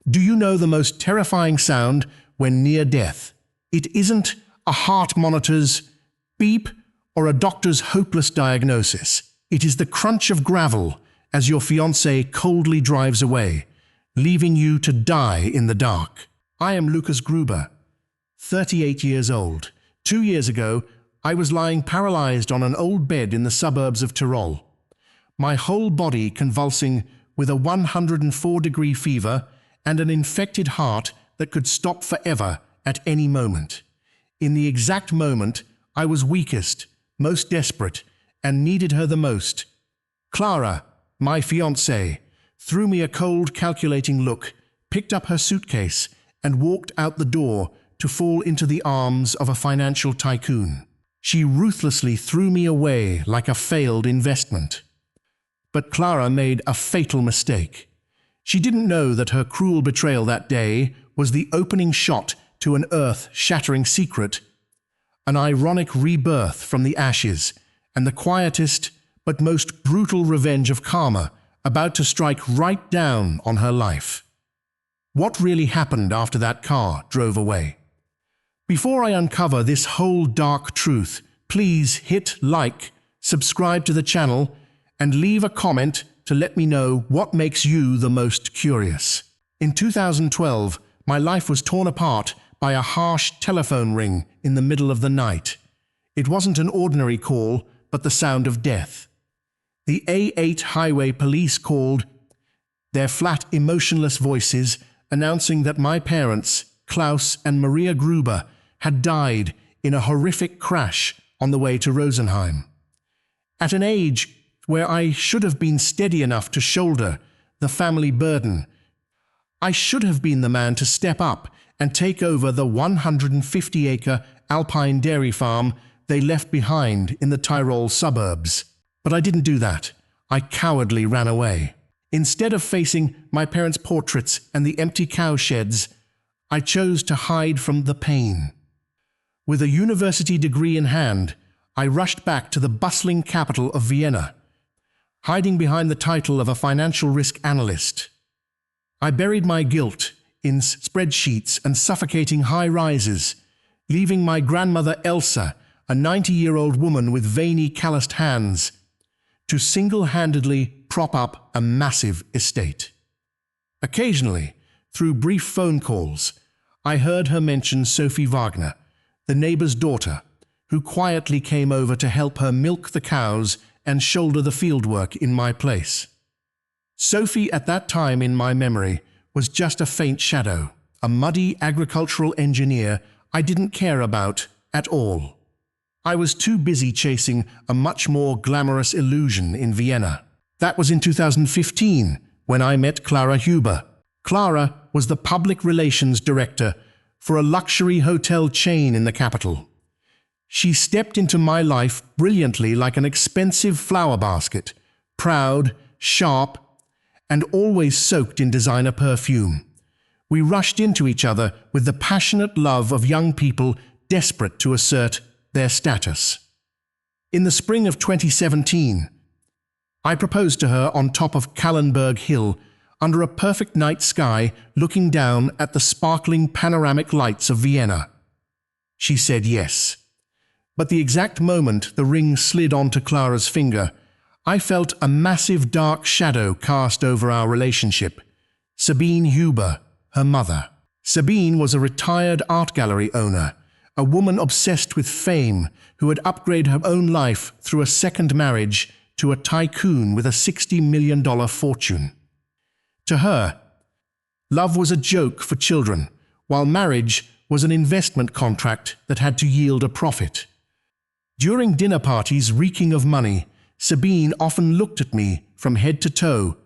Do you know the most terrifying sound when near death? It isn't a heart monitor's beep or a doctor's hopeless diagnosis. It is the crunch of gravel as your fiancé coldly drives away, leaving you to die in the dark. I am Lucas Gruber, 38 years old. 2 years ago, I was lying paralyzed on an old bed in the suburbs of Tyrol, my whole body convulsing with a 104-degree fever and an infected heart that could stop forever at any moment. In the exact moment I was weakest, most desperate, and needed her the most, Clara, my fiancée, threw me a cold, calculating look, picked up her suitcase, and walked out the door to fall into the arms of a financial tycoon. She ruthlessly threw me away like a failed investment. But Clara made a fatal mistake. She didn't know that her cruel betrayal that day was the opening shot to an earth-shattering secret, an ironic rebirth from the ashes, and the quietest but most brutal revenge of karma about to strike right down on her life. What really happened after that car drove away? Before I uncover this whole dark truth, please hit like, subscribe to the channel, and leave a comment to let me know what makes you the most curious. In 2012, my life was torn apart by a harsh telephone ring in the middle of the night. It wasn't an ordinary call, but the sound of death. The A8 highway police called, their flat, emotionless voices announcing that my parents, Klaus and Maria Gruber, had died in a horrific crash on the way to Rosenheim. At an age where I should have been steady enough to shoulder the family burden, I should have been the man to step up and take over the 150-acre alpine dairy farm they left behind in the Tyrol suburbs. But I didn't do that. I cowardly ran away. Instead of facing my parents' portraits and the empty cow sheds, I chose to hide from the pain. With a university degree in hand, I rushed back to the bustling capital of Vienna, hiding behind the title of a financial risk analyst. I buried my guilt in spreadsheets and suffocating high-rises, leaving my grandmother Elsa, a 90-year-old woman with veiny, calloused hands, to single-handedly prop up a massive estate. Occasionally, through brief phone calls, I heard her mention Sophie Wagner, the neighbor's daughter, who quietly came over to help her milk the cows and shoulder the fieldwork in my place. Sophie, at that time in my memory, was just a faint shadow, a muddy agricultural engineer I didn't care about at all. I was too busy chasing a much more glamorous illusion in Vienna. That was in 2015, when I met Clara Huber. Clara was the public relations director for a luxury hotel chain in the capital. She stepped into my life brilliantly like an expensive flower basket, proud, sharp, and always soaked in designer perfume. We rushed into each other with the passionate love of young people desperate to assert their status. In the spring of 2017, I proposed to her on top of Kallenberg Hill, under a perfect night sky looking down at the sparkling panoramic lights of Vienna. She said yes. But the exact moment the ring slid onto Clara's finger, I felt a massive dark shadow cast over our relationship. Sabine Huber, her mother. Sabine was a retired art gallery owner, a woman obsessed with fame who had upgraded her own life through a second marriage to a tycoon with a $60 million fortune. To her, love was a joke for children, while marriage was an investment contract that had to yield a profit. During dinner parties reeking of money, Sabine often looked at me from head to toe,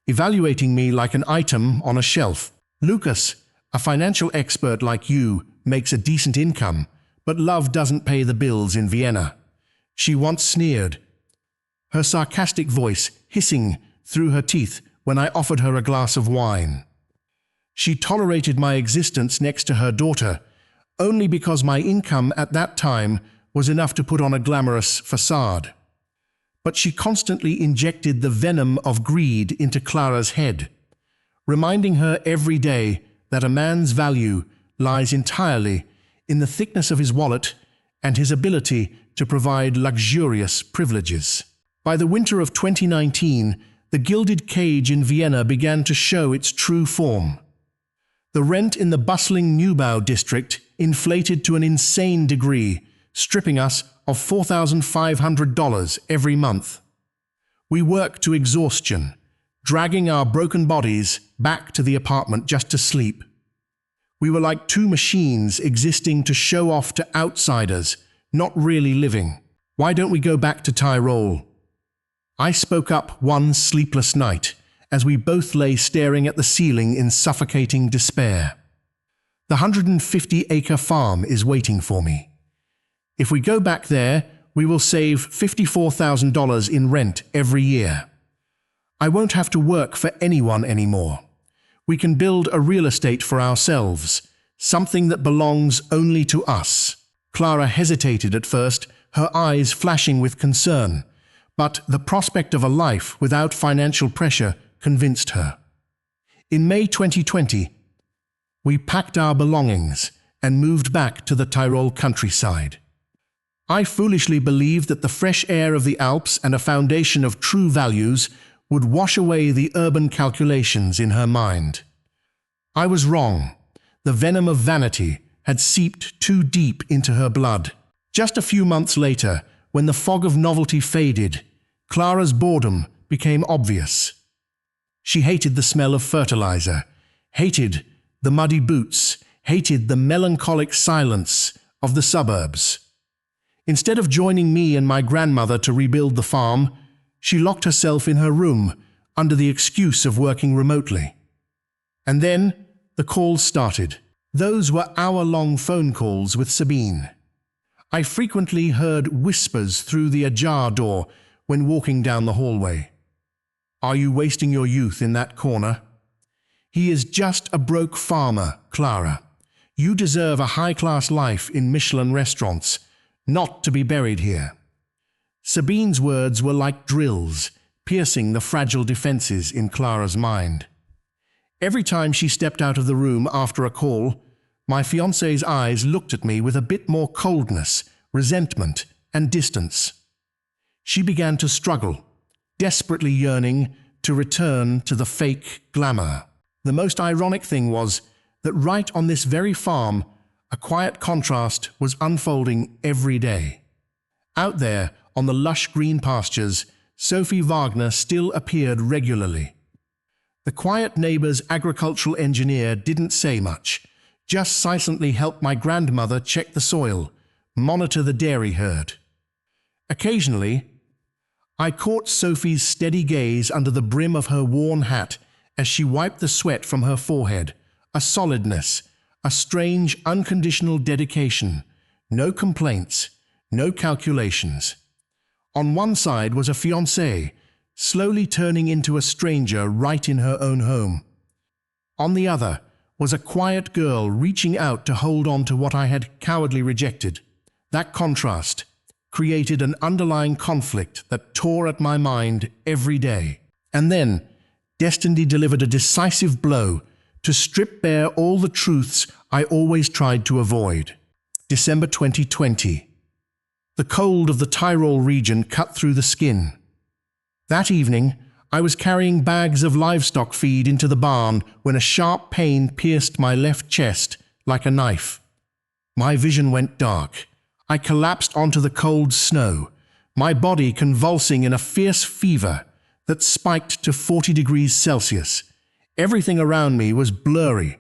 evaluating me like an item on a shelf. Lucas, a financial expert like you, makes a decent income, but love doesn't pay the bills in Vienna. She once sneered, her sarcastic voice hissing through her teeth when I offered her a glass of wine. She tolerated my existence next to her daughter only because my income at that time was enough to put on a glamorous facade. But she constantly injected the venom of greed into Clara's head. reminding her every day that a man's value lies entirely in the thickness of his wallet and his ability to provide luxurious privileges. By the winter of 2019, the gilded cage in Vienna began to show its true form. The rent in the bustling Neubau district inflated to an insane degree, stripping us of $4,500 every month. We worked to exhaustion, dragging our broken bodies back to the apartment just to sleep. We were like two machines existing to show off to outsiders, not really living. Why don't we go back to Tyrol? I spoke up one sleepless night as we both lay staring at the ceiling in suffocating despair. The 150-acre farm is waiting for me. If we go back there, we will save $54,000 in rent every year. I won't have to work for anyone anymore. We can build a real estate for ourselves, something that belongs only to us. Clara hesitated at first, her eyes flashing with concern, but the prospect of a life without financial pressure convinced her. In May 2020, we packed our belongings and moved back to the Tyrol countryside. I foolishly believed that the fresh air of the Alps and a foundation of true values would wash away the urban calculations in her mind. I was wrong. The venom of vanity had seeped too deep into her blood. Just a few months later, when the fog of novelty faded, Clara's boredom became obvious. She hated the smell of fertilizer, hated the muddy boots, hated the melancholic silence of the suburbs. Instead of joining me and my grandmother to rebuild the farm, she locked herself in her room under the excuse of working remotely. And then the calls started. Those were hour-long phone calls with Sabine. I frequently heard whispers through the ajar door when walking down the hallway. Are you wasting your youth in that corner? He is just a broke farmer, Clara. You deserve a high-class life in Michelin restaurants, not to be buried here. Sabine's words were like drills, piercing the fragile defenses in Clara's mind. Every time she stepped out of the room after a call, my fiancé's eyes looked at me with a bit more coldness, resentment, and distance. She began to struggle, desperately yearning to return to the fake glamour. The most ironic thing was that right on this very farm, a quiet contrast was unfolding every day. Out there, on the lush green pastures, Sophie Wagner still appeared regularly. The quiet neighbor's agricultural engineer didn't say much, just silently helped my grandmother check the soil, monitor the dairy herd. Occasionally, I caught Sophie's steady gaze under the brim of her worn hat as she wiped the sweat from her forehead, a solidness, a strange, unconditional dedication, no complaints, no calculations. On one side was a fiancé, slowly turning into a stranger right in her own home. On the other was a quiet girl reaching out to hold on to what I had cowardly rejected. That contrast created an underlying conflict that tore at my mind every day. And then, destiny delivered a decisive blow to strip bare all the truths I always tried to avoid. December 2020. The cold of the Tyrol region cut through the skin. That evening, I was carrying bags of livestock feed into the barn when a sharp pain pierced my left chest like a knife. My vision went dark. I collapsed onto the cold snow, my body convulsing in a fierce fever that spiked to 40 degrees Celsius. Everything around me was blurry.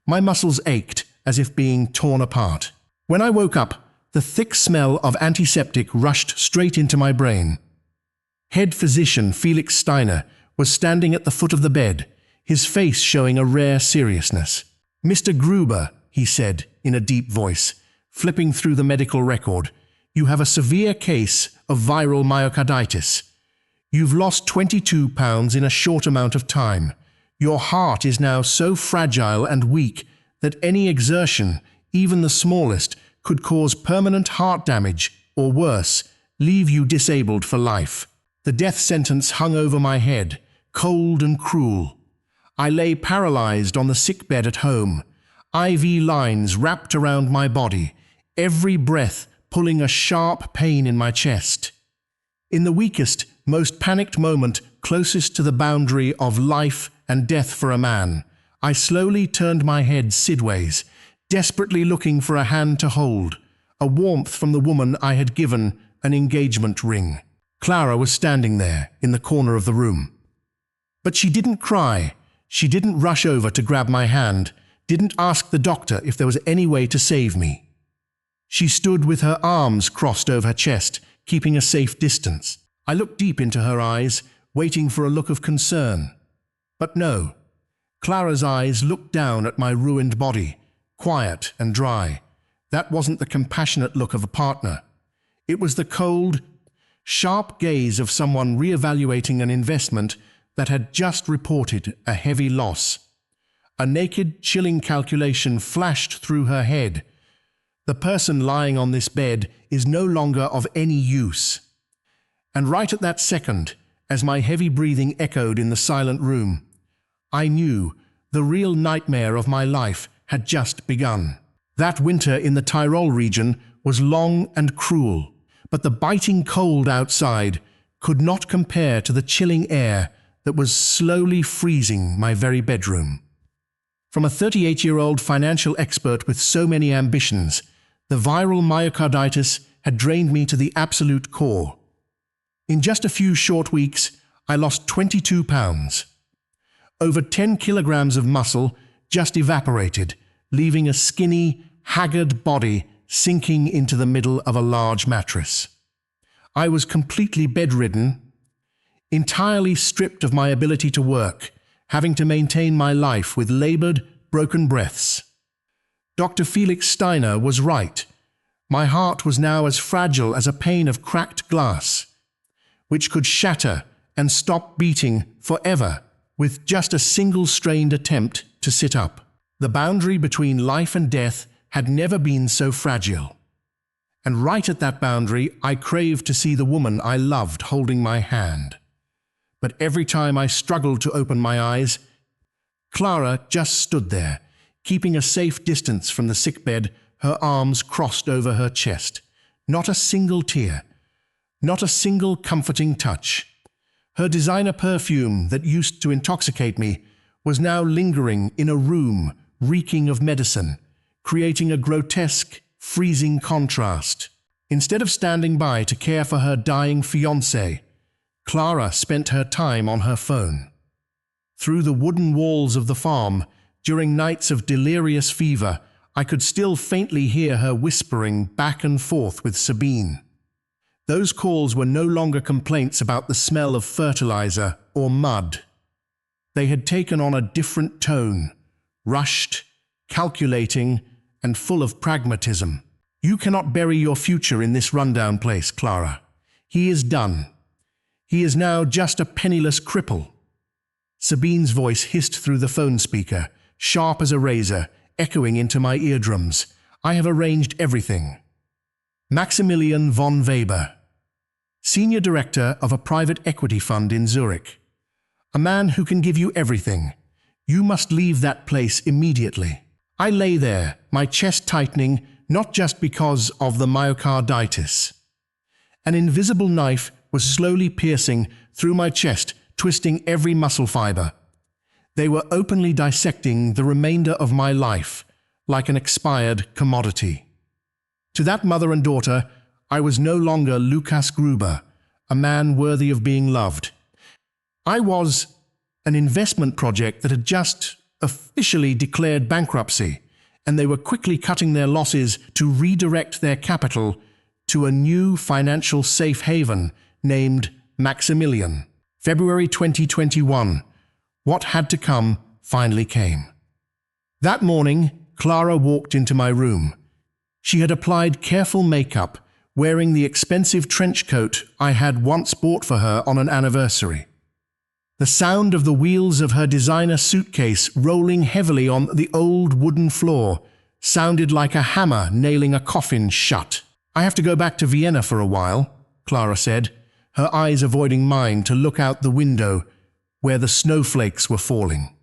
My muscles ached as if being torn apart. When I woke up, the thick smell of antiseptic rushed straight into my brain. Head physician Felix Steiner was standing at the foot of the bed, his face showing a rare seriousness. "Mr. Gruber," he said in a deep voice, flipping through the medical record, "you have a severe case of viral myocarditis. You've lost 22 pounds in a short amount of time. Your heart is now so fragile and weak that any exertion, even the smallest, could cause permanent heart damage, or worse, leave you disabled for life." The death sentence hung over my head, cold and cruel. I lay paralyzed on the sickbed at home, IV lines wrapped around my body, every breath pulling a sharp pain in my chest. In the weakest, most panicked moment closest to the boundary of life and death for a man, I slowly turned my head sidways, desperately looking for a hand to hold, a warmth from the woman I had given an engagement ring. Clara was standing there in the corner of the room. But she didn't cry. She didn't rush over to grab my hand, didn't ask the doctor if there was any way to save me. She stood with her arms crossed over her chest, keeping a safe distance. I looked deep into her eyes, waiting for a look of concern. But no. Clara's eyes looked down at my ruined body, quiet and dry. That wasn't the compassionate look of a partner. It was the cold, sharp gaze of someone reevaluating an investment that had just reported a heavy loss. A naked, chilling calculation flashed through her head. The person lying on this bed is no longer of any use. And right at that second, as my heavy breathing echoed in the silent room, I knew the real nightmare of my life had just begun. That winter in the Tyrol region was long and cruel, but the biting cold outside could not compare to the chilling air that was slowly freezing my very bedroom. From a 38-year-old financial expert with so many ambitions, the viral myocarditis had drained me to the absolute core. In just a few short weeks, I lost 22 pounds. Over 10 kilograms of muscle just evaporated, leaving a skinny, haggard body sinking into the middle of a large mattress. I was completely bedridden, entirely stripped of my ability to work, having to maintain my life with labored, broken breaths. Dr. Felix Steiner was right. My heart was now as fragile as a pane of cracked glass, which could shatter and stop beating forever with just a single strained attempt to sit up. The boundary between life and death had never been so fragile. And right at that boundary, I craved to see the woman I loved holding my hand. But every time I struggled to open my eyes, Clara just stood there, keeping a safe distance from the sickbed, her arms crossed over her chest. Not a single tear, not a single comforting touch. Her designer perfume that used to intoxicate me was now lingering in a room reeking of medicine, creating a grotesque, freezing contrast. Instead of standing by to care for her dying fiancé, Clara spent her time on her phone. Through the wooden walls of the farm, during nights of delirious fever, I could still faintly hear her whispering back and forth with Sabine. Those calls were no longer complaints about the smell of fertilizer or mud. They had taken on a different tone, rushed, calculating, and full of pragmatism. You cannot bury your future in this rundown place, Clara. He is done. He is now just a penniless cripple. Sabine's voice hissed through the phone speaker, sharp as a razor, echoing into my eardrums. I have arranged everything. Maximilian von Weber, Senior Director of a private equity fund in Zurich. A man who can give you everything. You must leave that place immediately. I lay there, my chest tightening, not just because of the myocarditis. An invisible knife was slowly piercing through my chest, twisting every muscle fiber. They were openly dissecting the remainder of my life, like an expired commodity. To that mother and daughter, I was no longer Lukas Gruber, a man worthy of being loved. I was an investment project that had just officially declared bankruptcy, and they were quickly cutting their losses to redirect their capital to a new financial safe haven named Maximilian. February 2021. What had to come finally came. That morning, Clara walked into my room. She had applied careful makeup, wearing the expensive trench coat I had once bought for her on an anniversary. The sound of the wheels of her designer suitcase rolling heavily on the old wooden floor sounded like a hammer nailing a coffin shut. I have to go back to Vienna for a while, Clara said, her eyes avoiding mine to look out the window where the snowflakes were falling.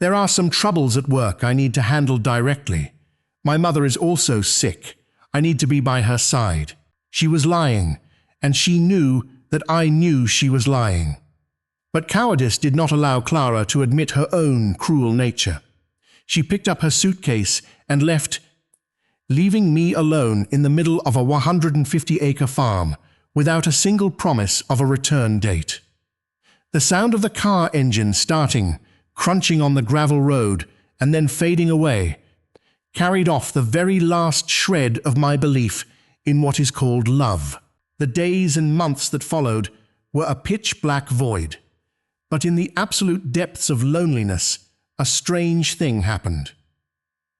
There are some troubles at work I need to handle directly. My mother is also sick. I need to be by her side. She was lying, and she knew that I knew she was lying. But cowardice did not allow Clara to admit her own cruel nature. She picked up her suitcase and left, leaving me alone in the middle of a 150-acre farm without a single promise of a return date. The sound of the car engine starting, crunching on the gravel road, and then fading away, carried off the very last shred of my belief in what is called love. The days and months that followed were a pitch-black void. But in the absolute depths of loneliness, a strange thing happened.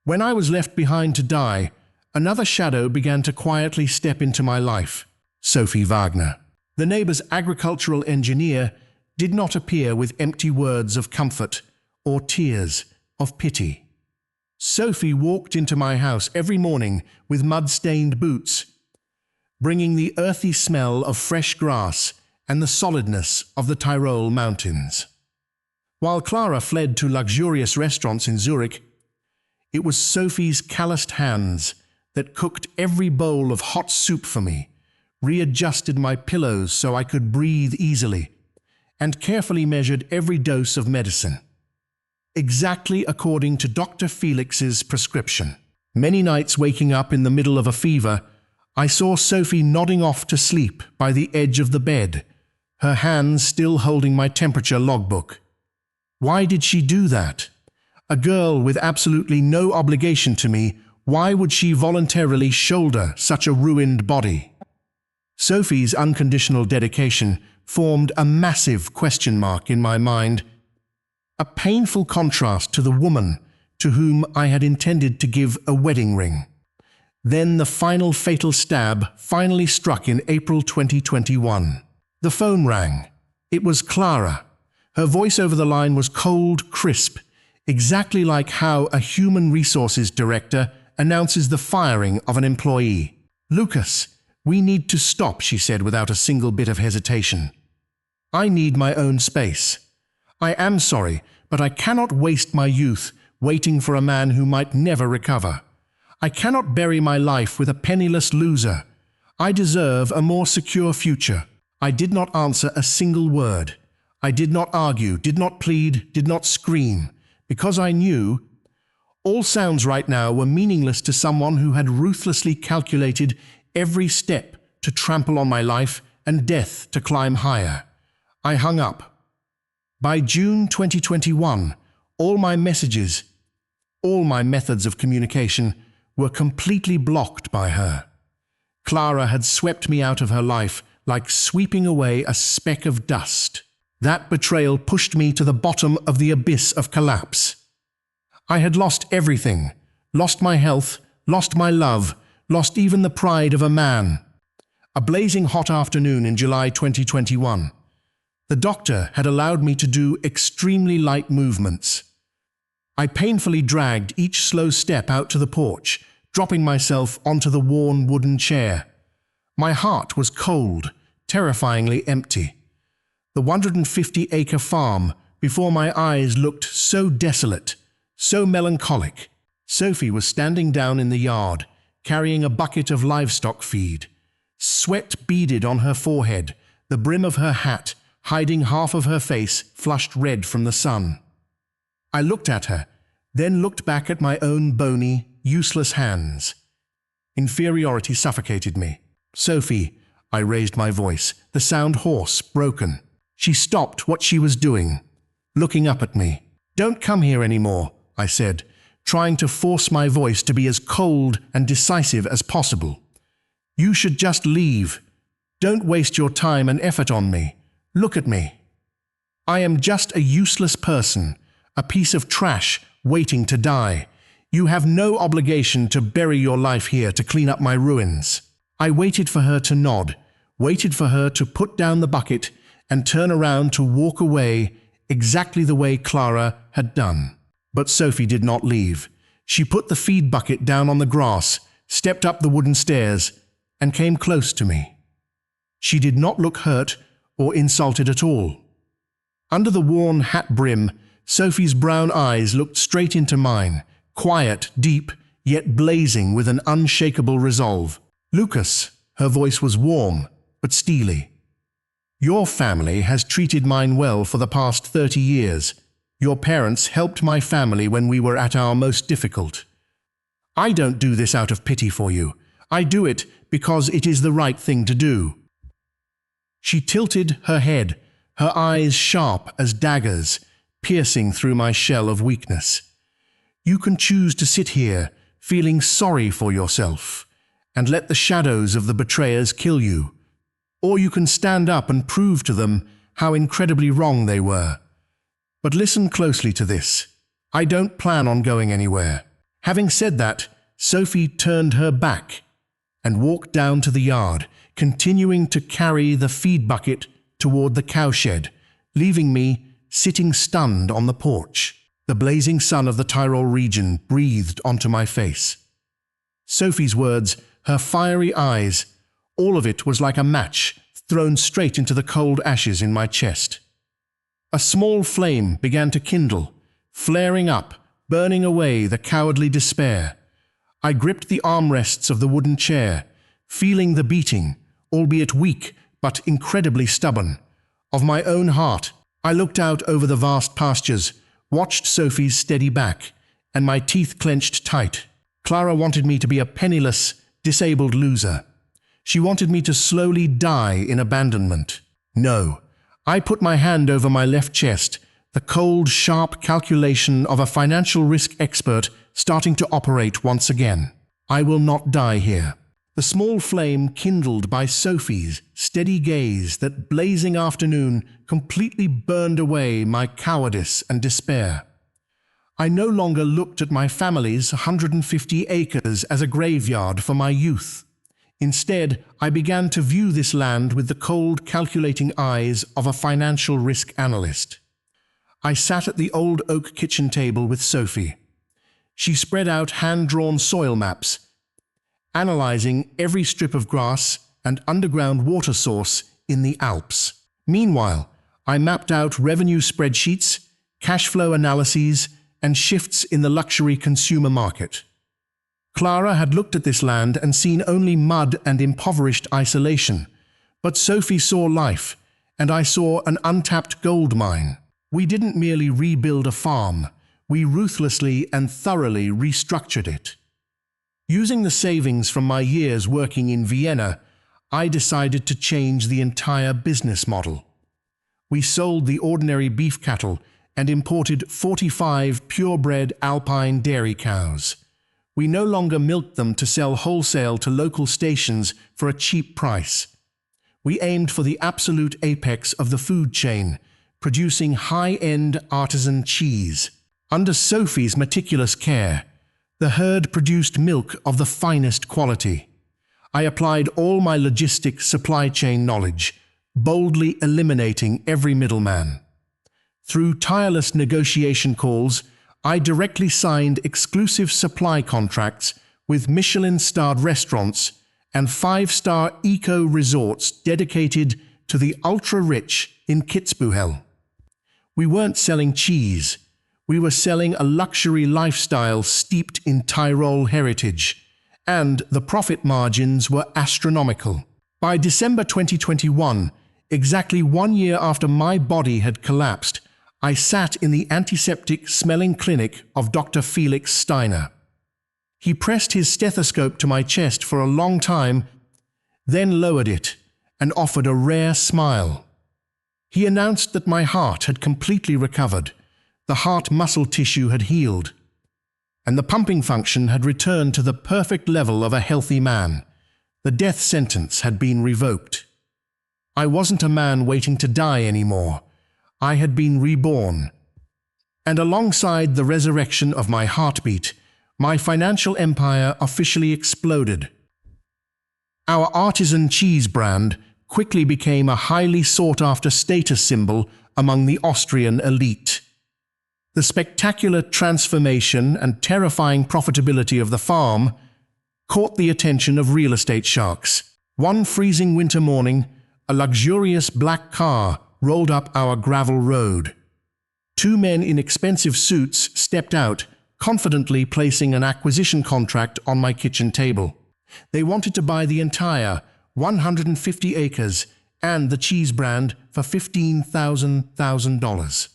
When I was left behind to die, another shadow began to quietly step into my life. Sophie Wagner. The neighbor's agricultural engineer did not appear with empty words of comfort or tears of pity. Sophie walked into my house every morning with mud-stained boots, bringing the earthy smell of fresh grass and the solidness of the Tyrol mountains. While Clara fled to luxurious restaurants in Zurich, it was Sophie's calloused hands that cooked every bowl of hot soup for me, readjusted my pillows so I could breathe easily, and carefully measured every dose of medicine, exactly according to Dr. Felix's prescription. Many nights waking up in the middle of a fever, I saw Sophie nodding off to sleep by the edge of the bed, her hands still holding my temperature logbook. Why did she do that? A girl with absolutely no obligation to me, why would she voluntarily shoulder such a ruined body? Sophie's unconditional dedication formed a massive question mark in my mind, a painful contrast to the woman to whom I had intended to give a wedding ring. Then the final fatal stab finally struck in April 2021. The phone rang. It was Clara. Her voice over the line was cold, crisp, exactly like how a human resources director announces the firing of an employee. "Lucas, we need to stop," she said without a single bit of hesitation. "I need my own space. I am sorry, but I cannot waste my youth waiting for a man who might never recover. I cannot bury my life with a penniless loser. I deserve a more secure future." I did not answer a single word. I did not argue, did not plead, did not scream, because I knew all sounds right now were meaningless to someone who had ruthlessly calculated every step to trample on my life and death to climb higher. I hung up. By June 2021, all my messages, all my methods of communication were completely blocked by her. Clara had swept me out of her life like sweeping away a speck of dust. That betrayal pushed me to the bottom of the abyss of collapse. I had lost everything, lost my health, lost my love, lost even the pride of a man. A blazing hot afternoon in July 2021. The doctor had allowed me to do extremely light movements. I painfully dragged each slow step out to the porch, dropping myself onto the worn wooden chair. My heart was cold, terrifyingly empty. The 150-acre farm before my eyes looked so desolate, so melancholic. Sophie was standing down in the yard, carrying a bucket of livestock feed. Sweat beaded on her forehead, the brim of her hat hiding half of her face flushed red from the sun. I looked at her, then looked back at my own bony, useless hands. Inferiority suffocated me. "Sophie," I raised my voice, the sound hoarse, broken. She stopped what she was doing, looking up at me. "Don't come here anymore," I said, trying to force my voice to be as cold and decisive as possible. "You should just leave. Don't waste your time and effort on me. Look at me. I am just a useless person, a piece of trash waiting to die. You have no obligation to bury your life here to clean up my ruins." I waited for her to nod, waited for her to put down the bucket and turn around to walk away exactly the way Clara had done. But Sophie did not leave. She put the feed bucket down on the grass, stepped up the wooden stairs, and came close to me. She did not look hurt or insulted at all. Under the worn hat brim Sophie's brown eyes looked straight into mine, quiet, deep, yet blazing with an unshakable resolve. "Lucas," her voice was warm, but steely. "Your family has treated mine well for the past 30 years. Your parents helped my family when we were at our most difficult. I don't do this out of pity for you. I do it because it is the right thing to do." She tilted her head, her eyes sharp as daggers, piercing through my shell of weakness. "You can choose to sit here, feeling sorry for yourself, and let the shadows of the betrayers kill you. Or you can stand up and prove to them how incredibly wrong they were. But listen closely to this. I don't plan on going anywhere." Having said that, Sophie turned her back and walked down to the yard, continuing to carry the feed bucket toward the cowshed, leaving me sitting stunned on the porch. The blazing sun of the Tyrol region breathed onto my face. Sophie's words, her fiery eyes, all of it was like a match thrown straight into the cold ashes in my chest. A small flame began to kindle, flaring up, burning away the cowardly despair. I gripped the armrests of the wooden chair, feeling the beating, albeit weak but incredibly stubborn, of my own heart. I looked out over the vast pastures, watched Sophie's steady back, and my teeth clenched tight. Clara wanted me to be a penniless, disabled loser. She wanted me to slowly die in abandonment. No, I put my hand over my left chest, the cold, sharp calculation of a financial risk expert starting to operate once again. I will not die here. The small flame kindled by Sophie's steady gaze that blazing afternoon completely burned away my cowardice and despair. I no longer looked at my family's 150 acres as a graveyard for my youth. Instead, I began to view this land with the cold, calculating eyes of a financial risk analyst. I sat at the old oak kitchen table with Sophie. She spread out hand-drawn soil maps, analyzing every strip of grass and underground water source in the Alps. Meanwhile, I mapped out revenue spreadsheets, cash flow analyses, and shifts in the luxury consumer market. Clara had looked at this land and seen only mud and impoverished isolation, but Sophie saw life, and I saw an untapped gold mine. We didn't merely rebuild a farm, we ruthlessly and thoroughly restructured it. Using the savings from my years working in Vienna, I decided to change the entire business model. We sold the ordinary beef cattle and imported 45 purebred alpine dairy cows. We no longer milked them to sell wholesale to local stations for a cheap price. We aimed for the absolute apex of the food chain, producing high-end artisan cheese. Under Sophie's meticulous care, the herd produced milk of the finest quality. I applied all my logistic supply chain knowledge, boldly eliminating every middleman. Through tireless negotiation calls, I directly signed exclusive supply contracts with Michelin-starred restaurants and 5-star eco-resorts dedicated to the ultra-rich in Kitzbühel. We weren't selling cheese. We were selling a luxury lifestyle steeped in Tyrol heritage, and the profit margins were astronomical. By December 2021, exactly 1 year after my body had collapsed, I sat in the antiseptic-smelling clinic of Dr. Felix Steiner. He pressed his stethoscope to my chest for a long time, then lowered it and offered a rare smile. He announced that my heart had completely recovered, the heart muscle tissue had healed, and the pumping function had returned to the perfect level of a healthy man. The death sentence had been revoked. I wasn't a man waiting to die anymore. I had been reborn. And alongside the resurrection of my heartbeat, my financial empire officially exploded. Our artisan cheese brand quickly became a highly sought-after status symbol among the Austrian elite. The spectacular transformation and terrifying profitability of the farm caught the attention of real estate sharks. One freezing winter morning, a luxurious black car rolled up our gravel road. Two men in expensive suits stepped out, confidently placing an acquisition contract on my kitchen table. They wanted to buy the entire 150 acres and the cheese brand for $15,000.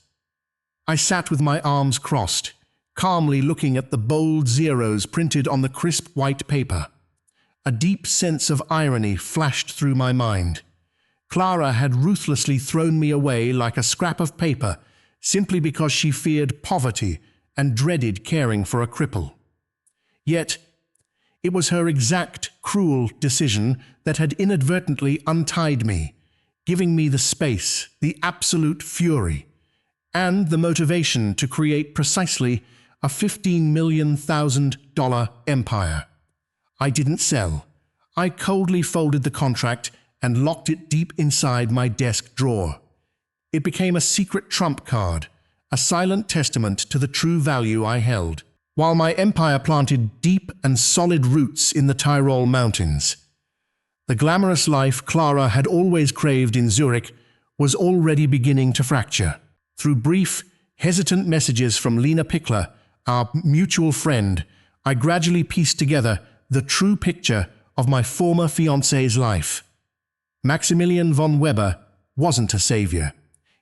I sat with my arms crossed, calmly looking at the bold zeros printed on the crisp white paper. A deep sense of irony flashed through my mind. Clara had ruthlessly thrown me away like a scrap of paper simply because she feared poverty and dreaded caring for a cripple. Yet, it was her exact, cruel decision that had inadvertently untied me, giving me the space, the absolute fury, and the motivation to create precisely a $15 million empire. I didn't sell. I coldly folded the contract and locked it deep inside my desk drawer. It became a secret trump card, a silent testament to the true value I held. While my empire planted deep and solid roots in the Tyrol Mountains, the glamorous life Clara had always craved in Zurich was already beginning to fracture. Through brief, hesitant messages from Lena Pickler, our mutual friend, I gradually pieced together the true picture of my former fiancé's life. Maximilian von Weber wasn't a savior.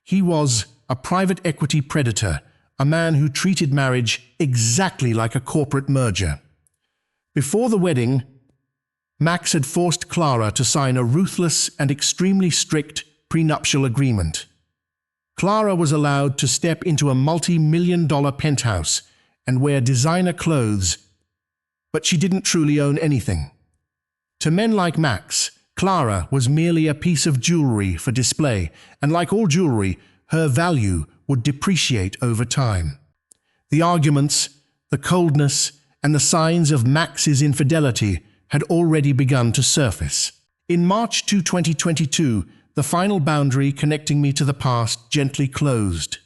He was a private equity predator, a man who treated marriage exactly like a corporate merger. Before the wedding, Max had forced Clara to sign a ruthless and extremely strict prenuptial agreement. Clara was allowed to step into a multi-million-dollar penthouse and wear designer clothes, but she didn't truly own anything. To men like Max, Clara was merely a piece of jewelry for display, and like all jewelry, her value would depreciate over time. The arguments, the coldness, and the signs of Max's infidelity had already begun to surface. In March 2022, the final boundary connecting me to the past gently closed.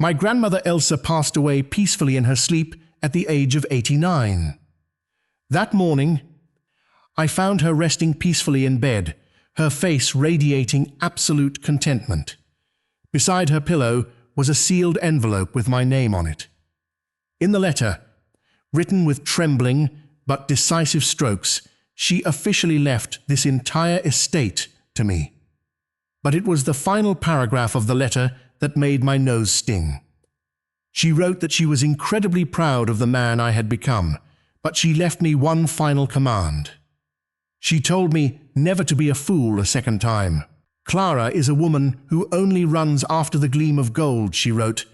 My grandmother Elsa passed away peacefully in her sleep at the age of 89. That morning, I found her resting peacefully in bed, her face radiating absolute contentment. Beside her pillow was a sealed envelope with my name on it. In the letter, written with trembling but decisive strokes, she officially left this entire estate to me. But it was the final paragraph of the letter that made my nose sting. She wrote that she was incredibly proud of the man I had become, but she left me one final command. She told me never to be a fool a second time. Clara is a woman who only runs after the gleam of gold, she wrote.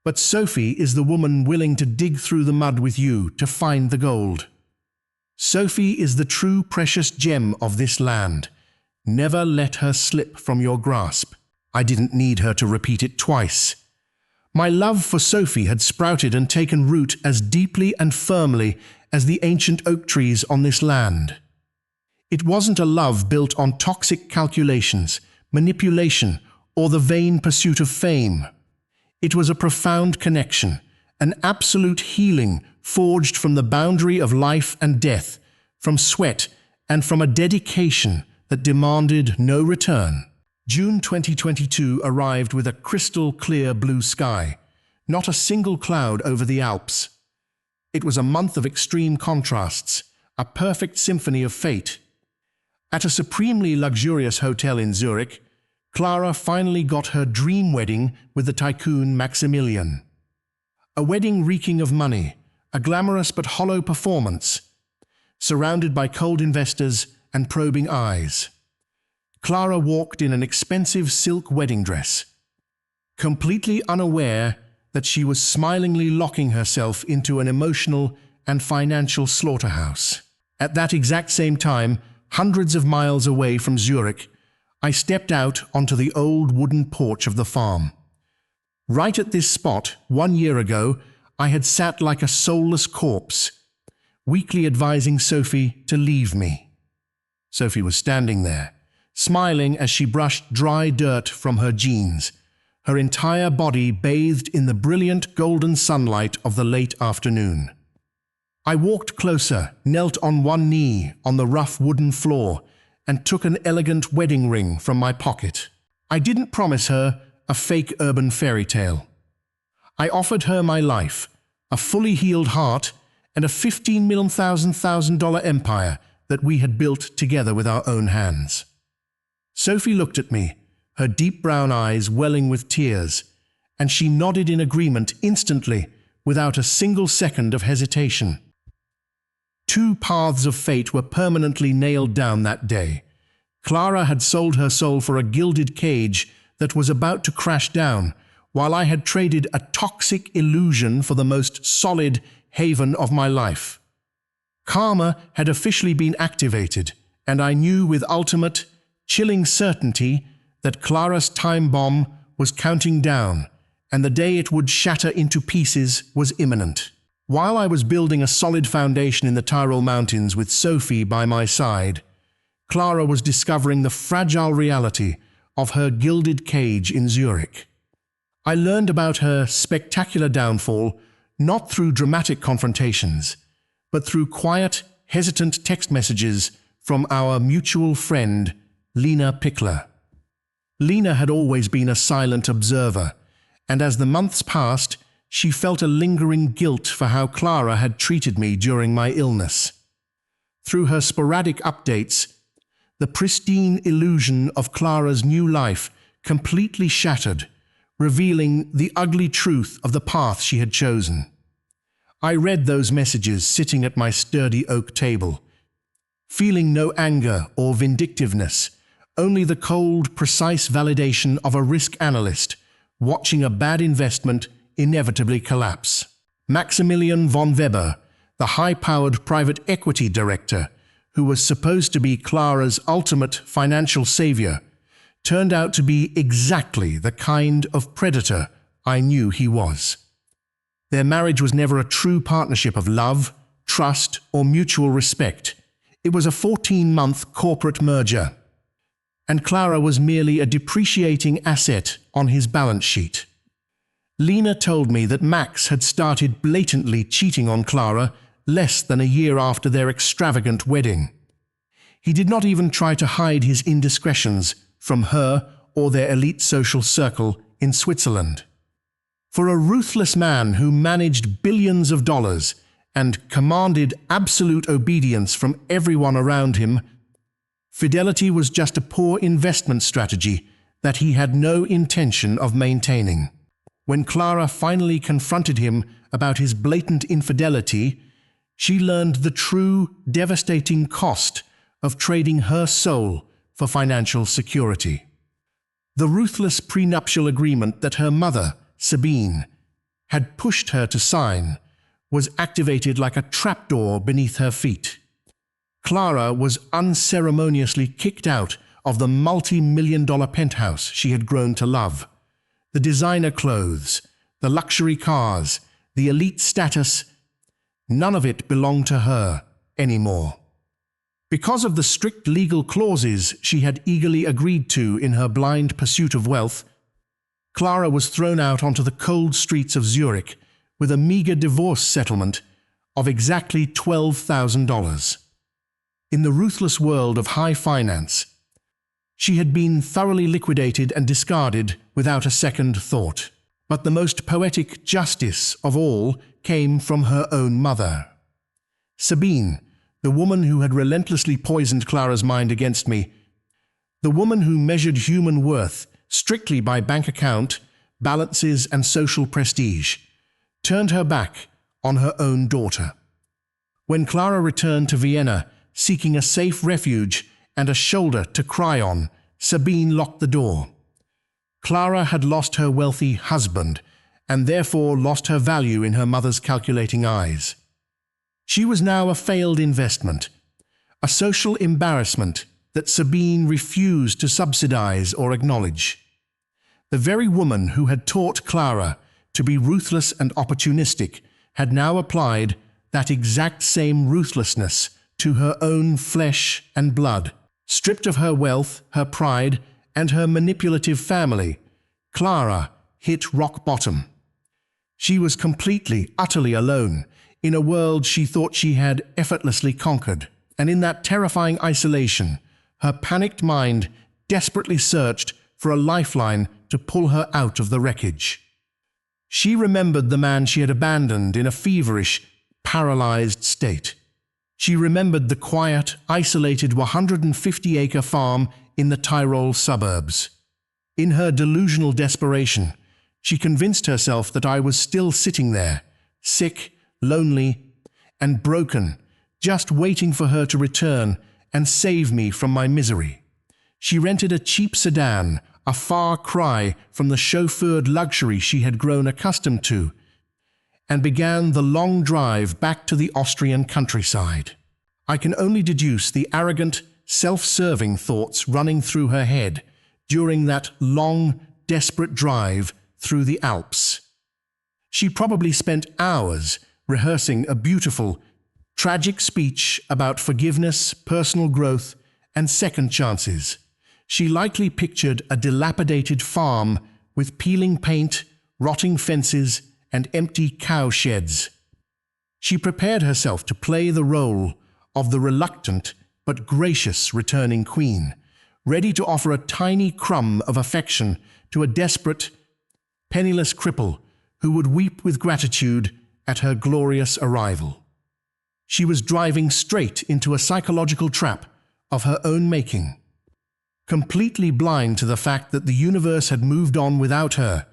But Sophie is the woman willing to dig through the mud with you to find the gold. Sophie is the true precious gem of this land. Never let her slip from your grasp. I didn't need her to repeat it twice. My love for Sophie had sprouted and taken root as deeply and firmly as the ancient oak trees on this land. It wasn't a love built on toxic calculations, manipulation, or the vain pursuit of fame. It was a profound connection, an absolute healing forged from the boundary of life and death, from sweat, and from a dedication that demanded no return. June 2022 arrived with a crystal-clear blue sky, not a single cloud over the Alps. It was a month of extreme contrasts, a perfect symphony of fate. At a supremely luxurious hotel in Zurich, Clara finally got her dream wedding with the tycoon Maximilian. A wedding reeking of money, a glamorous but hollow performance, surrounded by cold investors and probing eyes. Clara walked in an expensive silk wedding dress, completely unaware that she was smilingly locking herself into an emotional and financial slaughterhouse. At that exact same time, hundreds of miles away from Zurich, I stepped out onto the old wooden porch of the farm. Right at this spot, 1 year ago, I had sat like a soulless corpse, weakly advising Sophie to leave me. Sophie was standing there, smiling as she brushed dry dirt from her jeans, her entire body bathed in the brilliant golden sunlight of the late afternoon. I walked closer, knelt on one knee on the rough wooden floor, and took an elegant wedding ring from my pocket. I didn't promise her a fake urban fairy tale. I offered her my life, a fully healed heart, and a $15,000,000 empire that we had built together with our own hands. Sophie looked at me, her deep brown eyes welling with tears, and she nodded in agreement instantly, without a single second of hesitation. 2 paths of fate were permanently nailed down that day. Clara had sold her soul for a gilded cage that was about to crash down, while I had traded a toxic illusion for the most solid haven of my life. Karma had officially been activated, and I knew with ultimate, chilling certainty that Clara's time bomb was counting down, and the day it would shatter into pieces was imminent. While I was building a solid foundation in the Tyrol Mountains with Sophie by my side, Clara was discovering the fragile reality of her gilded cage in Zurich. I learned about her spectacular downfall not through dramatic confrontations, but through quiet, hesitant text messages from our mutual friend, Lena Pickler. Lena had always been a silent observer, and as the months passed, she felt a lingering guilt for how Clara had treated me during my illness. Through her sporadic updates, the pristine illusion of Clara's new life completely shattered, revealing the ugly truth of the path she had chosen. I read those messages sitting at my sturdy oak table, feeling no anger or vindictiveness, only the cold, precise validation of a risk analyst watching a bad investment inevitably collapse. Maximilian von Weber, the high-powered private equity director, who was supposed to be Clara's ultimate financial savior, turned out to be exactly the kind of predator I knew he was. Their marriage was never a true partnership of love, trust, or mutual respect. It was a 14-month corporate merger, and Clara was merely a depreciating asset on his balance sheet. Lena told me that Max had started blatantly cheating on Clara less than a year after their extravagant wedding. He did not even try to hide his indiscretions from her or their elite social circle in Switzerland. For a ruthless man who managed billions of dollars and commanded absolute obedience from everyone around him, fidelity was just a poor investment strategy that he had no intention of maintaining. When Clara finally confronted him about his blatant infidelity, she learned the true, devastating cost of trading her soul for financial security. The ruthless prenuptial agreement that her mother, Sabine, had pushed her to sign was activated like a trapdoor beneath her feet. Clara was unceremoniously kicked out of the multi-million-dollar penthouse she had grown to love. The designer clothes, the luxury cars, the elite status, none of it belonged to her anymore. Because of the strict legal clauses she had eagerly agreed to in her blind pursuit of wealth, Clara was thrown out onto the cold streets of Zurich with a meager divorce settlement of exactly $12,000. In the ruthless world of high finance, she had been thoroughly liquidated and discarded without a second thought. But the most poetic justice of all came from her own mother. Sabine, the woman who had relentlessly poisoned Clara's mind against me, the woman who measured human worth strictly by bank account, balances, and social prestige, turned her back on her own daughter. When Clara returned to Vienna, seeking a safe refuge and a shoulder to cry on, Sabine locked the door. Clara had lost her wealthy husband, and therefore lost her value in her mother's calculating eyes. She was now a failed investment, a social embarrassment that Sabine refused to subsidize or acknowledge. The very woman who had taught Clara to be ruthless and opportunistic had now applied that exact same ruthlessness to her own flesh and blood. Stripped of her wealth, her pride, and her manipulative family, Clara hit rock bottom. She was completely, utterly alone in a world she thought she had effortlessly conquered, and in that terrifying isolation, her panicked mind desperately searched for a lifeline to pull her out of the wreckage. She remembered the man she had abandoned in a feverish, paralyzed state. She remembered the quiet, isolated 150-acre farm in the Tyrol suburbs. In her delusional desperation, she convinced herself that I was still sitting there, sick, lonely, and broken, just waiting for her to return and save me from my misery. She rented a cheap sedan, a far cry from the chauffeured luxury she had grown accustomed to, and began the long drive back to the Austrian countryside. I can only deduce the arrogant, self-serving thoughts running through her head during that long, desperate drive through the Alps. She probably spent hours rehearsing a beautiful, tragic speech about forgiveness, personal growth, and second chances. She likely pictured a dilapidated farm with peeling paint, rotting fences, and empty cow sheds. She prepared herself to play the role of the reluctant but gracious returning queen, ready to offer a tiny crumb of affection to a desperate, penniless cripple who would weep with gratitude at her glorious arrival. She was driving straight into a psychological trap of her own making, completely blind to the fact that the universe had moved on without her,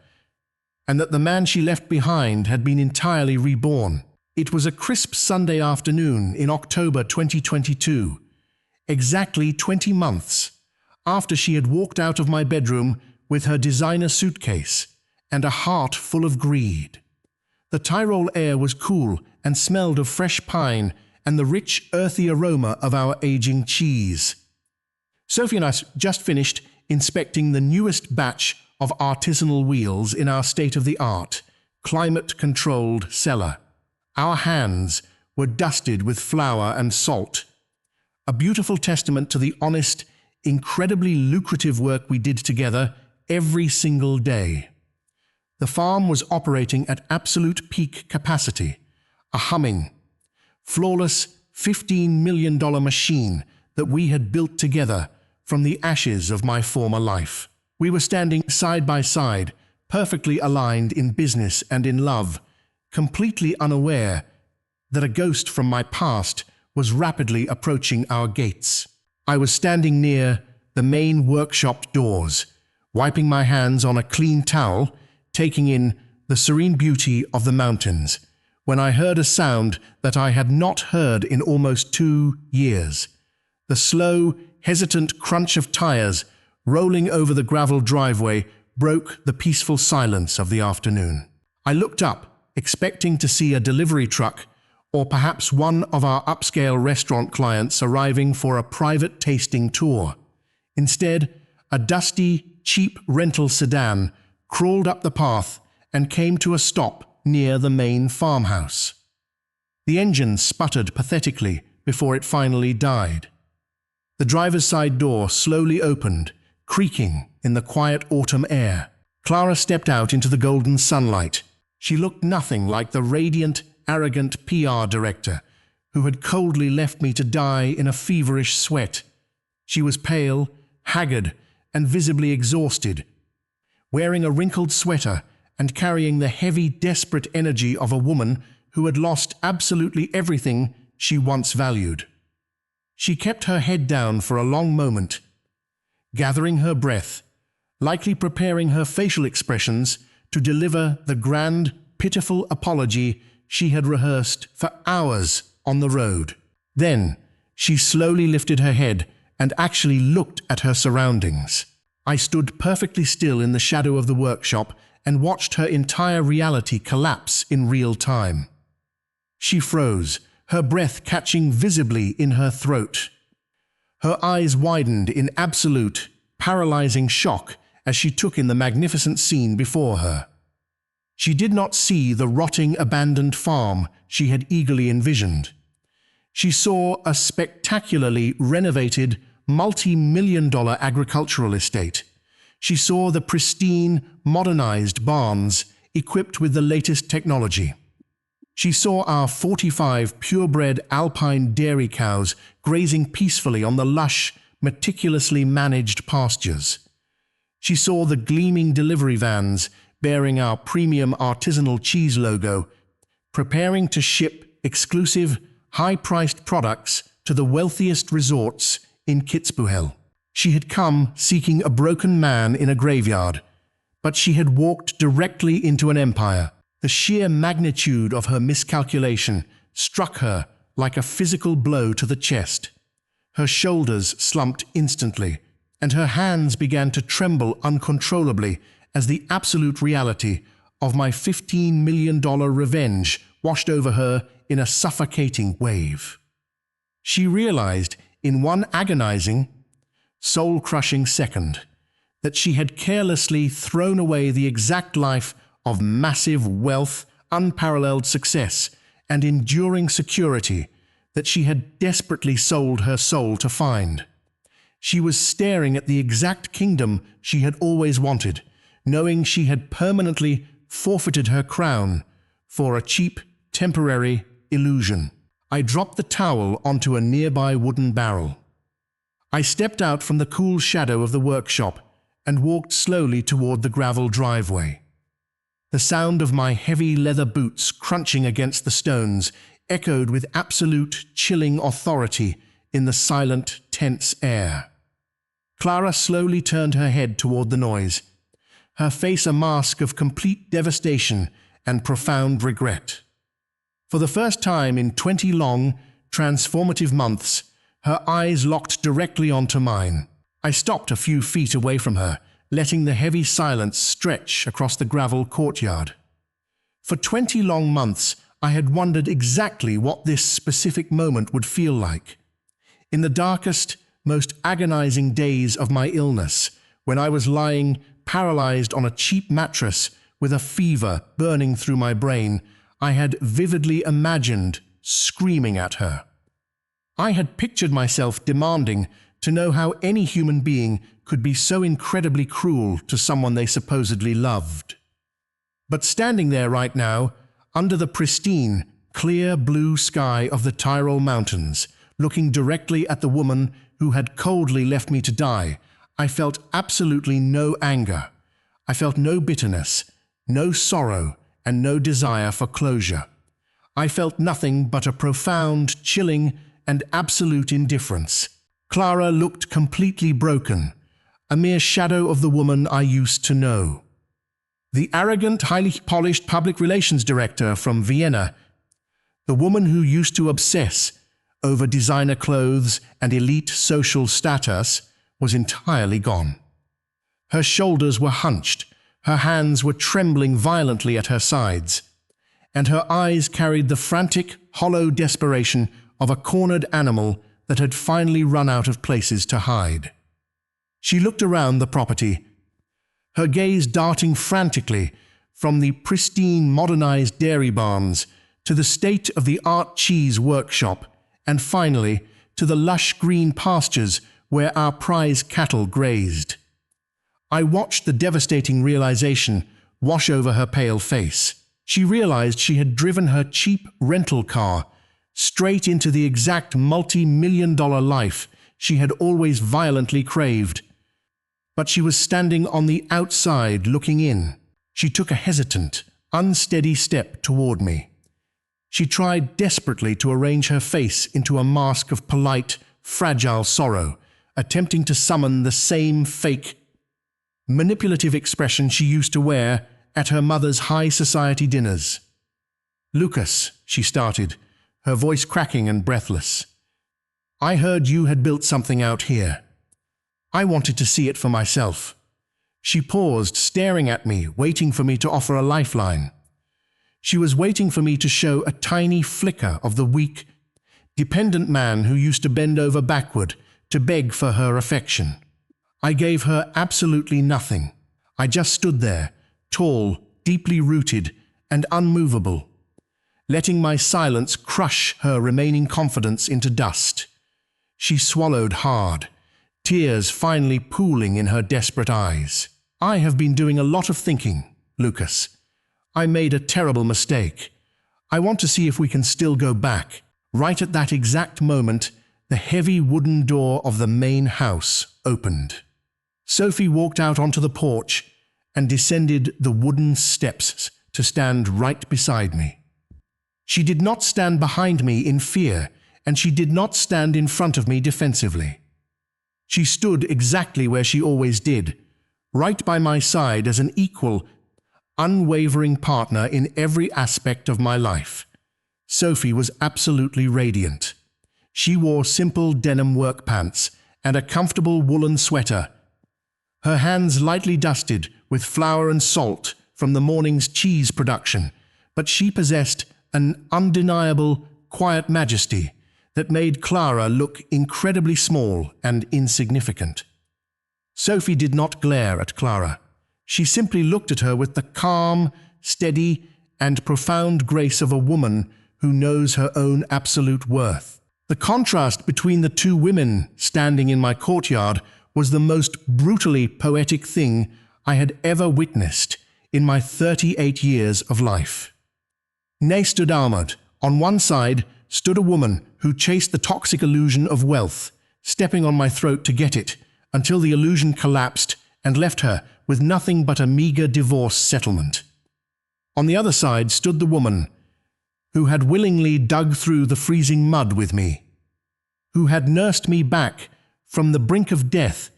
and that the man she left behind had been entirely reborn. It was a crisp Sunday afternoon in October 2022, exactly 20 months after she had walked out of my bedroom with her designer suitcase and a heart full of greed. The Tyrol air was cool and smelled of fresh pine and the rich, earthy aroma of our aging cheese. Sophie and I just finished inspecting the newest batch of artisanal wheels in our state-of-the-art, climate-controlled cellar. Our hands were dusted with flour and salt, a beautiful testament to the honest, incredibly lucrative work we did together every single day. The farm was operating at absolute peak capacity, a humming, flawless $15 million machine that we had built together from the ashes of my former life. We were standing side by side, perfectly aligned in business and in love, completely unaware that a ghost from my past was rapidly approaching our gates. I was standing near the main workshop doors, wiping my hands on a clean towel, taking in the serene beauty of the mountains, when I heard a sound that I had not heard in almost 2 years. The slow, hesitant crunch of tires rolling over the gravel driveway broke the peaceful silence of the afternoon. I looked up, expecting to see a delivery truck or perhaps one of our upscale restaurant clients arriving for a private tasting tour. Instead, a dusty, cheap rental sedan crawled up the path and came to a stop near the main farmhouse. The engine sputtered pathetically before it finally died. The driver's side door slowly opened, creaking in the quiet autumn air. Clara stepped out into the golden sunlight. She looked nothing like the radiant, arrogant PR director who had coldly left me to die in a feverish sweat. She was pale, haggard, and visibly exhausted, wearing a wrinkled sweater and carrying the heavy, desperate energy of a woman who had lost absolutely everything she once valued. She kept her head down for a long moment, gathering her breath, likely preparing her facial expressions to deliver the grand, pitiful apology she had rehearsed for hours on the road. Then she slowly lifted her head and actually looked at her surroundings. I stood perfectly still in the shadow of the workshop and watched her entire reality collapse in real time. She froze, her breath catching visibly in her throat. Her eyes widened in absolute, paralyzing shock as she took in the magnificent scene before her. She did not see the rotting, abandoned farm she had eagerly envisioned. She saw a spectacularly renovated, multi-million-dollar agricultural estate. She saw the pristine, modernized barns equipped with the latest technology. She saw our 45 purebred alpine dairy cows grazing peacefully on the lush, meticulously managed pastures. She saw the gleaming delivery vans bearing our premium artisanal cheese logo, preparing to ship exclusive, high-priced products to the wealthiest resorts in Kitzbühel. She had come seeking a broken man in a graveyard, but she had walked directly into an empire. The sheer magnitude of her miscalculation struck her like a physical blow to the chest. Her shoulders slumped instantly, and her hands began to tremble uncontrollably as the absolute reality of my $15 million revenge washed over her in a suffocating wave. She realized in one agonizing, soul-crushing second that she had carelessly thrown away the exact life of massive wealth, unparalleled success, and enduring security that she had desperately sold her soul to find. She was staring at the exact kingdom she had always wanted, knowing she had permanently forfeited her crown for a cheap, temporary illusion. I dropped the towel onto a nearby wooden barrel. I stepped out from the cool shadow of the workshop and walked slowly toward the gravel driveway. The sound of my heavy leather boots crunching against the stones echoed with absolute, chilling authority in the silent, tense air. Clara slowly turned her head toward the noise, her face a mask of complete devastation and profound regret. For the first time in 20 long, transformative months, her eyes locked directly onto mine. I stopped a few feet away from her, letting the heavy silence stretch across the gravel courtyard. For 20 long months, I had wondered exactly what this specific moment would feel like. In the darkest, most agonizing days of my illness, when I was lying paralyzed on a cheap mattress with a fever burning through my brain, I had vividly imagined screaming at her. I had pictured myself demanding to know how any human being could be so incredibly cruel to someone they supposedly loved. But standing there right now, under the pristine, clear blue sky of the Tyrol Mountains, looking directly at the woman who had coldly left me to die, I felt absolutely no anger. I felt no bitterness, no sorrow, and no desire for closure. I felt nothing but a profound, chilling, and absolute indifference. Clara looked completely broken, a mere shadow of the woman I used to know. The arrogant, highly polished public relations director from Vienna, the woman who used to obsess over designer clothes and elite social status, was entirely gone. Her shoulders were hunched, her hands were trembling violently at her sides, and her eyes carried the frantic, hollow desperation of a cornered animal that had finally run out of places to hide. She looked around the property, her gaze darting frantically from the pristine, modernized dairy barns to the state-of-the-art cheese workshop, and finally to the lush green pastures where our prize cattle grazed. I watched the devastating realization wash over her pale face. She realized she had driven her cheap rental car straight into the exact multi-million-dollar life she had always violently craved. But she was standing on the outside looking in. She took a hesitant, unsteady step toward me. She tried desperately to arrange her face into a mask of polite, fragile sorrow, attempting to summon the same fake, manipulative expression she used to wear at her mother's high society dinners. "Lucas," she started, her voice cracking and breathless. "I heard you had built something out here. I wanted to see it for myself." She paused, staring at me, waiting for me to offer a lifeline. She was waiting for me to show a tiny flicker of the weak, dependent man who used to bend over backward to beg for her affection. I gave her absolutely nothing. I just stood there, tall, deeply rooted, and unmovable, letting my silence crush her remaining confidence into dust. She swallowed hard, tears finally pooling in her desperate eyes. "I have been doing a lot of thinking, Lucas. I made a terrible mistake. I want to see if we can still go back." Right at that exact moment, the heavy wooden door of the main house opened. Sophie walked out onto the porch, and descended the wooden steps to stand right beside me. She did not stand behind me in fear, and she did not stand in front of me defensively. She stood exactly where she always did, right by my side as an equal, unwavering partner in every aspect of my life. Sophie was absolutely radiant. She wore simple denim work pants and a comfortable woolen sweater, her hands lightly dusted with flour and salt from the morning's cheese production, but she possessed an undeniable, quiet majesty that made Clara look incredibly small and insignificant. Sophie did not glare at Clara. She simply looked at her with the calm, steady, and profound grace of a woman who knows her own absolute worth. The contrast between the two women standing in my courtyard was the most brutally poetic thing I had ever witnessed in my 38 years of life. Nay stood armored. On one side stood a woman who chased the toxic illusion of wealth, stepping on my throat to get it, until the illusion collapsed and left her with nothing but a meager divorce settlement. On the other side stood the woman who had willingly dug through the freezing mud with me, who had nursed me back from the brink of death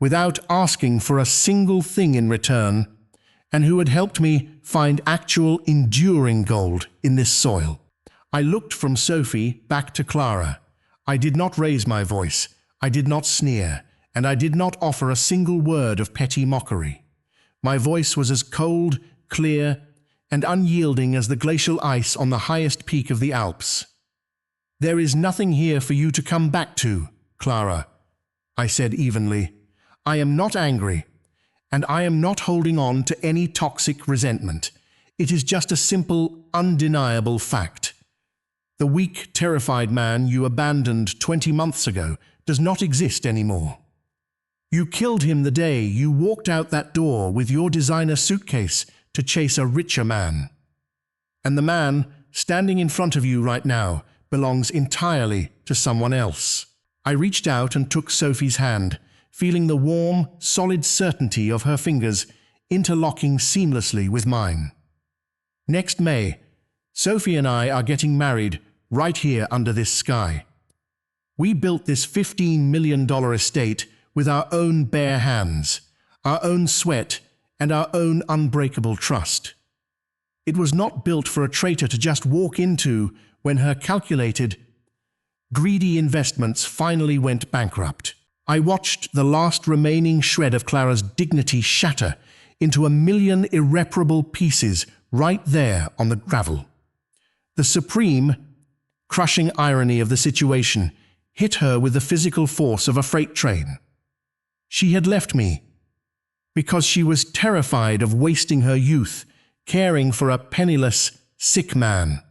without asking for a single thing in return, and who had helped me find actual enduring gold in this soil. I looked from Sophie back to Clara. I did not raise my voice, I did not sneer, and I did not offer a single word of petty mockery. My voice was as cold, clear, and unyielding as the glacial ice on the highest peak of the Alps. "There is nothing here for you to come back to, Clara," I said evenly. "I am not angry, and I am not holding on to any toxic resentment. It is just a simple, undeniable fact. The weak, terrified man you abandoned 20 months ago does not exist anymore. You killed him the day you walked out that door with your designer suitcase to chase a richer man. And the man standing in front of you right now belongs entirely to someone else." I reached out and took Sophie's hand, feeling the warm, solid certainty of her fingers interlocking seamlessly with mine. "Next May, Sophie and I are getting married right here under this sky. We built this $15 million estate with our own bare hands, our own sweat, and our own unbreakable trust. It was not built for a traitor to just walk into when her calculated, greedy investments finally went bankrupt. I watched the last remaining shred of Clara's dignity shatter into a million irreparable pieces right there on the gravel. The supreme, crushing irony of the situation hit her with the physical force of a freight train. She had left me because she was terrified of wasting her youth caring for a penniless, sick man.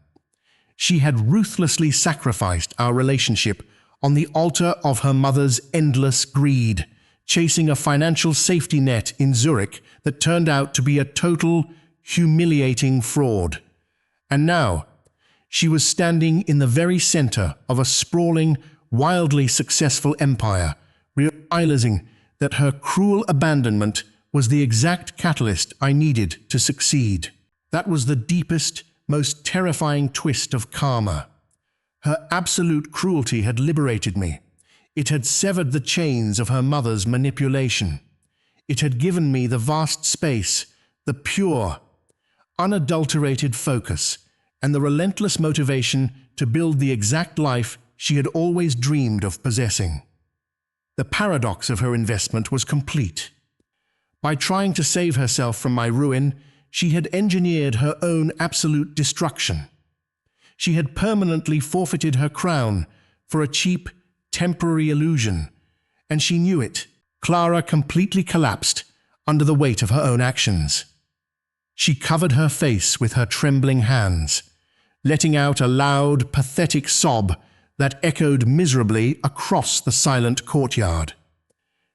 She had ruthlessly sacrificed our relationship on the altar of her mother's endless greed, chasing a financial safety net in Zurich that turned out to be a total, humiliating fraud. And now, she was standing in the very center of a sprawling, wildly successful empire, realizing that her cruel abandonment was the exact catalyst I needed to succeed. That was the deepest, most terrifying twist of karma. Her absolute cruelty had liberated me. It had severed the chains of her mother's manipulation. It had given me the vast space, the pure, unadulterated focus, and the relentless motivation to build the exact life she had always dreamed of possessing. The paradox of her investment was complete. By trying to save herself from my ruin, she had engineered her own absolute destruction. She had permanently forfeited her crown for a cheap, temporary illusion, and she knew it. Clara completely collapsed under the weight of her own actions. She covered her face with her trembling hands, letting out a loud, pathetic sob that echoed miserably across the silent courtyard.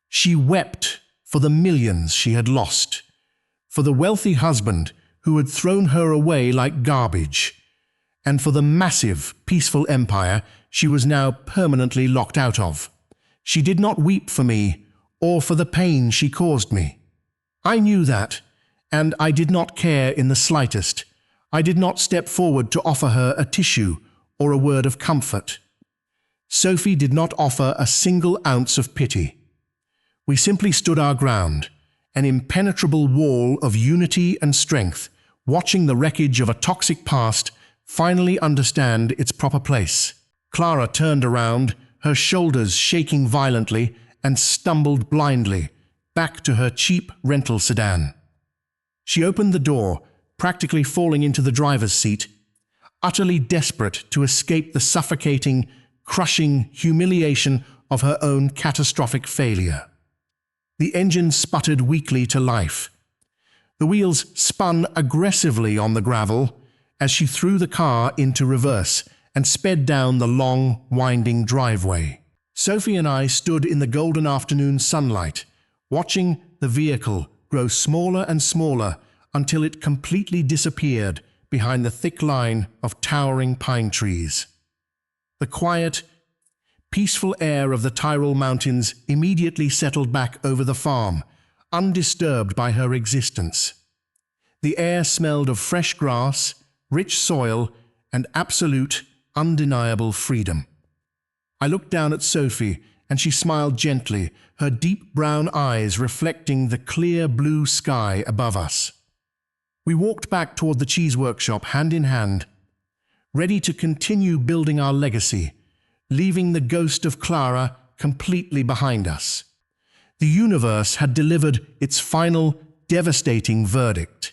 She wept for the millions she had lost, for the wealthy husband who had thrown her away like garbage, and for the massive, peaceful empire she was now permanently locked out of. She did not weep for me or for the pain she caused me. I knew that, and I did not care in the slightest. I did not step forward to offer her a tissue or a word of comfort. Sophie did not offer a single ounce of pity. We simply stood our ground, an impenetrable wall of unity and strength, watching the wreckage of a toxic past finally understand its proper place. Clara turned around, her shoulders shaking violently, and stumbled blindly back to her cheap rental sedan. She opened the door, practically falling into the driver's seat, utterly desperate to escape the suffocating, crushing humiliation of her own catastrophic failure. The engine sputtered weakly to life. The wheels spun aggressively on the gravel as she threw the car into reverse and sped down the long, winding driveway. Sophie and I stood in the golden afternoon sunlight, watching the vehicle grow smaller and smaller until it completely disappeared behind the thick line of towering pine trees. The quiet, peaceful air of the Tyrol Mountains immediately settled back over the farm, undisturbed by her existence. The air smelled of fresh grass, rich soil, and absolute, undeniable freedom. I looked down at Sophie, and she smiled gently, her deep brown eyes reflecting the clear blue sky above us. We walked back toward the cheese workshop hand in hand, ready to continue building our legacy, leaving the ghost of Clara completely behind us. The universe had delivered its final, devastating verdict,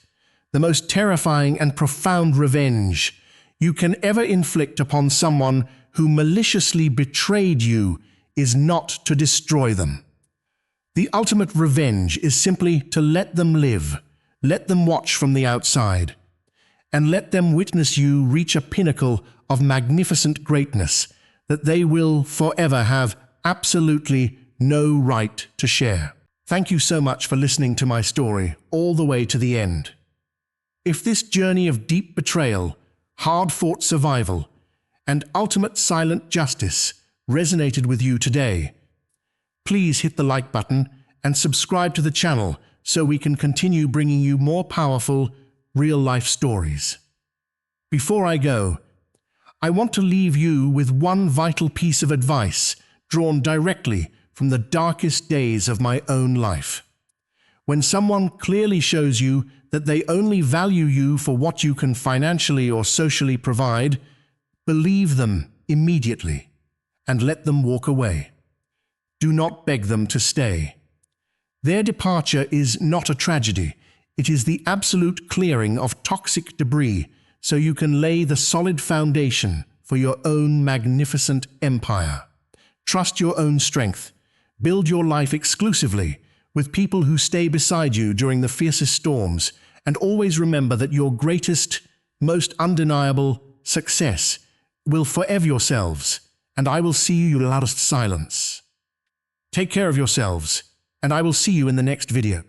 the most terrifying and profound revenge you can ever inflict upon someone who maliciously betrayed you is not to destroy them. The ultimate revenge is simply to let them live, let them watch from the outside, and let them witness you reach a pinnacle of magnificent greatness that they will forever have absolutely no right to share. Thank you so much for listening to my story all the way to the end. If this journey of deep betrayal, hard-fought survival, and ultimate silent justice resonated with you today, please hit the like button and subscribe to the channel so we can continue bringing you more powerful, real-life stories. Before I go, I want to leave you with one vital piece of advice drawn directly from the darkest days of my own life. When someone clearly shows you that they only value you for what you can financially or socially provide, believe them immediately and let them walk away. Do not beg them to stay. Their departure is not a tragedy. It is the absolute clearing of toxic debris so you can lay the solid foundation for your own magnificent empire. Trust your own strength. Build your life exclusively with people who stay beside you during the fiercest storms, and always remember that your greatest, most undeniable success will forever yourselves, and I will see you in loudest silence. Take care of yourselves, and I will see you in the next video.